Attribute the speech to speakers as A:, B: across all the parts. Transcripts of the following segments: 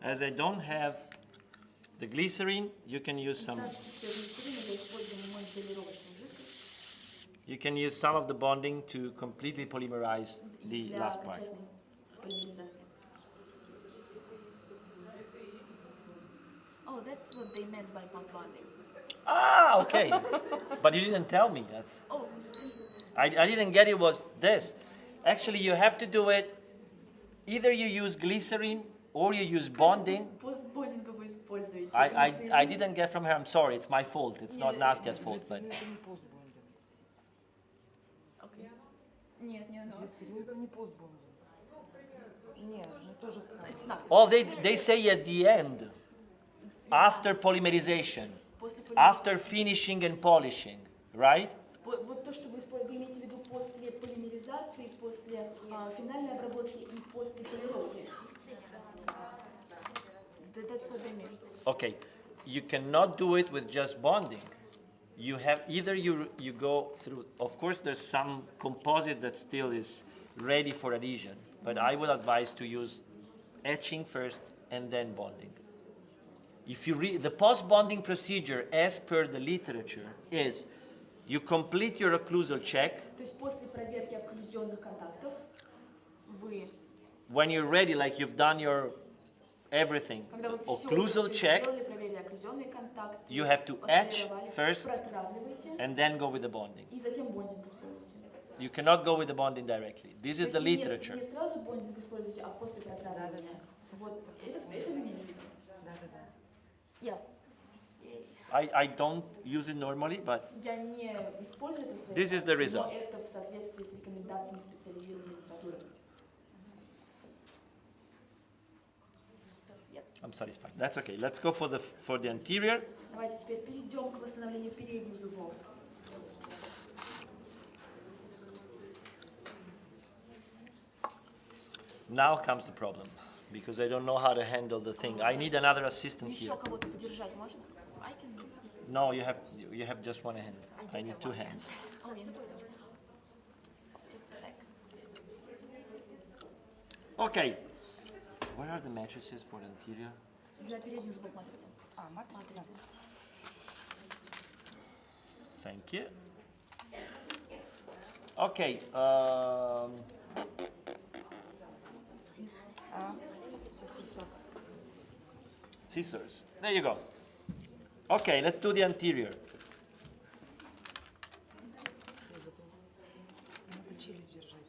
A: As I don't have the glycerin, you can use some. You can use some of the bonding to completely polymerize the last part.
B: Oh, that's what they meant by post-bonding.
A: Ah, okay. But you didn't tell me. That's.
B: Oh.
A: I didn't get it was this. Actually, you have to do it. Either you use glycerin or you use bonding. I didn't get from her. I'm sorry. It's my fault. It's not Nastya's fault. But.
B: Okay. It's not.
A: Oh, they say at the end, after polymerization, after finishing and polishing, right?
B: Вот то, что вы имеете в виду после полимеризации, после финальной обработки и после полировки. That's what they mean.
A: Okay, you cannot do it with just bonding. You have either you go through. Of course, there's some composite that still is ready for adhesion, but I would advise to use etching first and then bonding. If you read the post-bonding procedure, as per the literature, is you complete your occlusal check.
B: То есть после проверки окклюзионных контактов вы.
A: When you're ready, like you've done your everything, occlusal check, you have to etch first and then go with the bonding. You cannot go with the bonding directly. This is the literature. I don't use it normally, but this is the result. I'm satisfied. That's okay. Let's go for the anterior.
B: Давайте теперь перейдем к восстановлению передних зубов.
A: Now comes the problem, because I don't know how to handle the thing. I need another assistant here.
B: Еще кого-то подержать можно? I can.
A: No, you have just one hand. I need two hands.
B: Just a sec.
A: Okay. Where are the matrices for the anterior?
B: Для передних зубов матрица.
C: Матрица.
A: Thank you. Okay. Scissors. There you go. Okay, let's do the anterior.
C: Надо челюсть держать.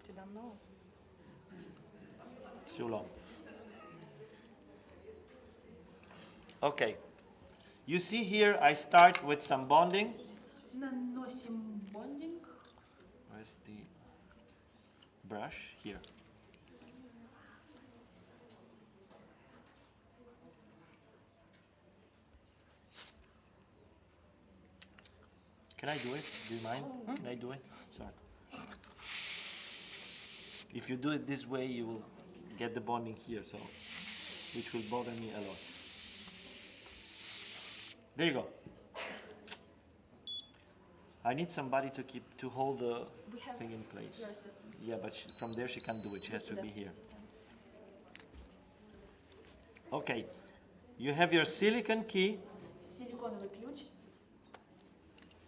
C: Тебя много?
A: Too long. Okay. You see here, I start with some bonding.
B: Наносим бондинг.
A: Where's the brush? Here. Can I do it? Do you mind? Can I do it? Sorry. If you do it this way, you will get the bonding here, so which will bother me a lot. There you go. I need somebody to hold the thing in place.
B: Your assistant.
A: Yeah, but from there she can't do it. She has to be here. Okay. You have your silicon key.
B: Силиконовый ключ.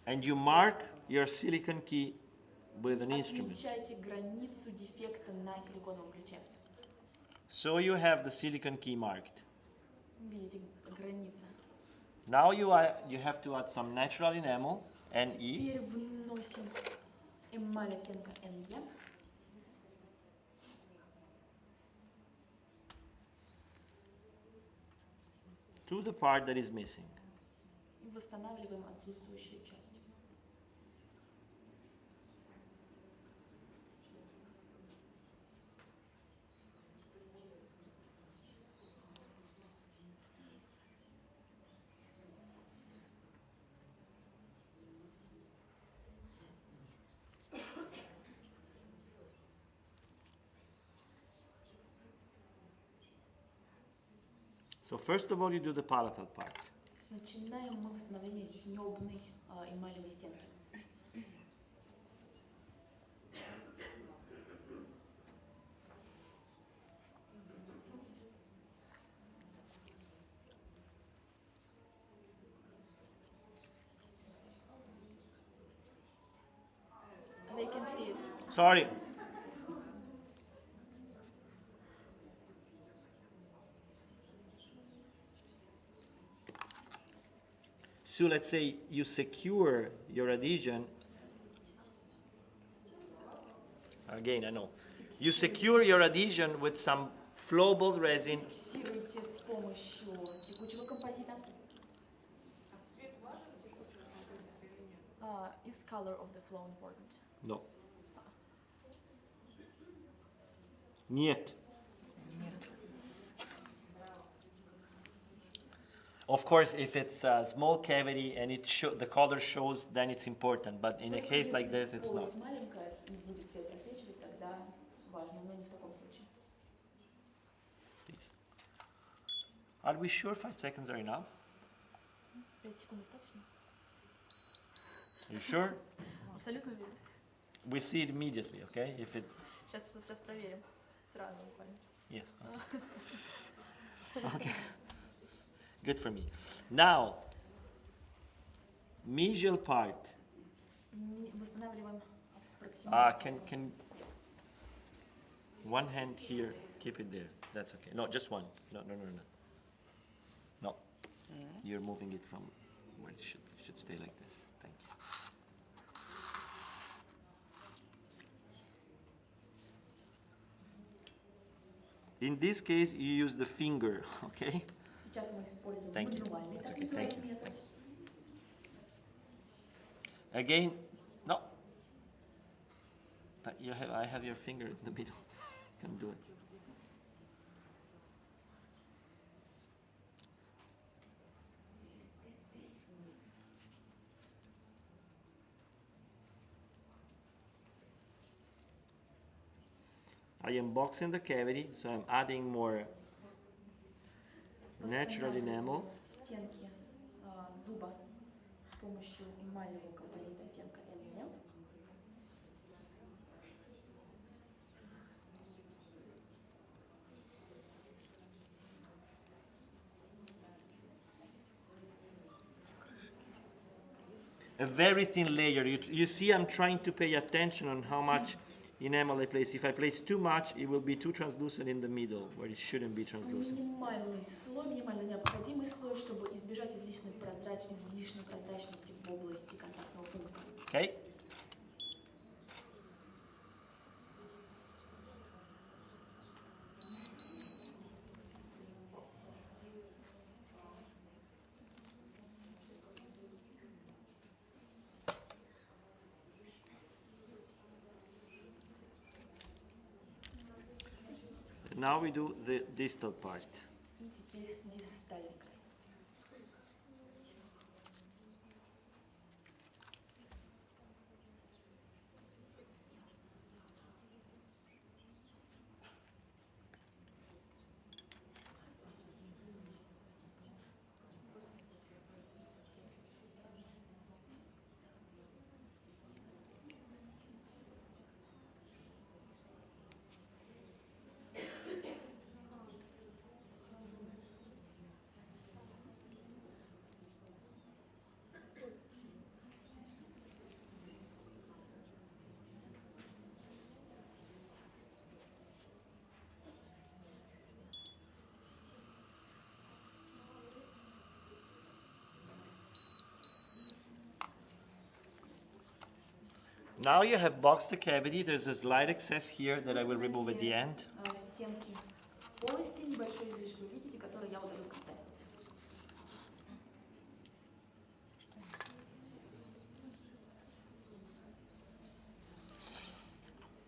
A: And you mark your silicon key with an instrument.
B: Отмечайте границу дефекта на силиконовом ключе.
A: So you have the silicon key marked.
B: Видите, граница.
A: Now you have to add some natural enamel, NE.
B: Теперь вносим эмаль оттенка NE.
A: To the part that is missing.
B: И восстанавливаем отсутствующую часть.
A: So first of all, you do the palatal part.
B: Начинаем мы восстановление снёбной эмалевой стенки.
A: Sorry. So let's say you secure your adhesion. Again, I know. You secure your adhesion with some flowable resin.
B: Фиксируйте с помощью текучего композита. Is color of the flow important?
A: No. Нет. Of course, if it's a small cavity and the color shows, then it's important. But in a case like this, it's not.
B: Если маленькая и будет цвет просвечивать, тогда важно, но не в таком случае.
A: Please. Are we sure 5 seconds are enough?
B: 5 секунд достаточно?
A: Are you sure?
B: Абсолютно уверен.
A: We see it immediately, okay? If it,
B: Сейчас проверим. Сразу буквально.
A: yes. Okay. Good for me. Now, mesial part.
B: Восстанавливаем проксимальность.
A: Can one hand here, keep it there. That's okay. No, just one. No. No. You're moving it from where it should stay like this. Thank you. In this case, you use the finger, okay?
B: Сейчас мы используем
A: Thank you.
B: мануальный
A: That's
B: так
A: okay. Thank
B: называемый
A: you.
B: метод.
A: Again, no. I have your finger in the middle. Can do it. I am boxing the cavity, so I'm adding more natural enamel.
B: Стенки зуба с помощью эмалевого композита оттенка L.
A: A very thin layer. You see, I'm trying to pay attention on how much enamel I place. If I place too much, it will be too translucent in the middle, where it shouldn't be translucent.
B: Минимальный слой, минимально необходимый слой, чтобы избежать излишней прозрачности в области контактного пункта.
A: Okay? Now we do the distal part.
B: И теперь дистальный край.
A: Now you have boxed the cavity. There's a slight excess here that I will remove at the end.
B: Стенки полости, небольшой излишек, вы видите, который я удалю в конце.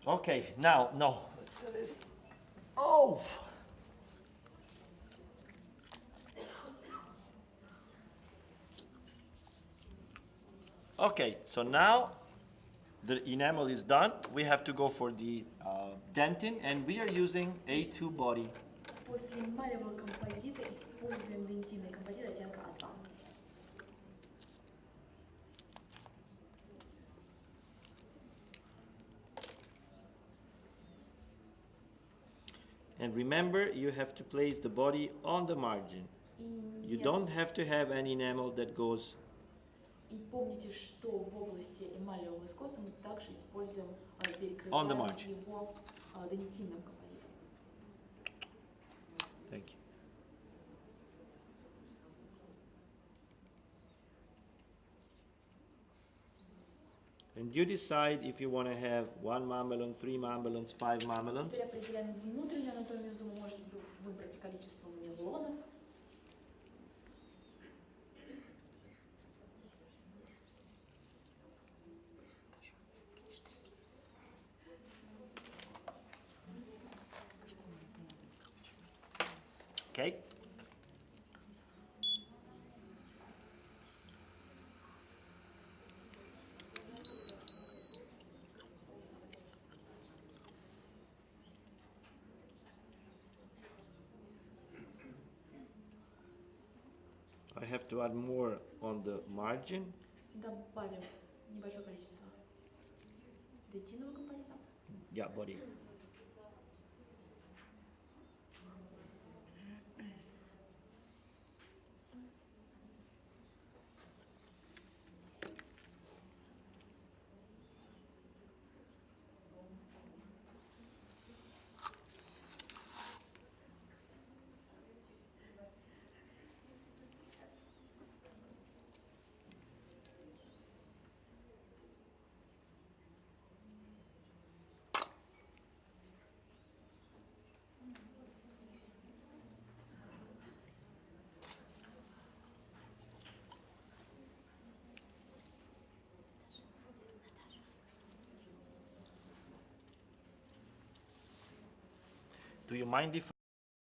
A: Okay, now, no. Let's do this. Oh! Okay, so now the enamel is done. We have to go for the dentin, and we are using A2 body.
B: После эмалевого композита используем дентинный композит оттенка А2.
A: And remember, you have to place the body on the margin. You don't have to have an enamel that goes
B: И помните, что в области эмалевого скоса мы также используем,
A: On the
B: перекрываем
A: margin.
B: его донитинным композитом.
A: Thank you. And you decide if you want to have 1 mamelon, 3 mamelons, 5 mamelons.
B: Теперь определяем внутреннюю анатомию зуба. Можете выбрать количество мелонов.
A: Okay? I have to add more on the margin.
B: Добавим небольшое количество донитинного композита.
A: Yeah, body. Do you mind if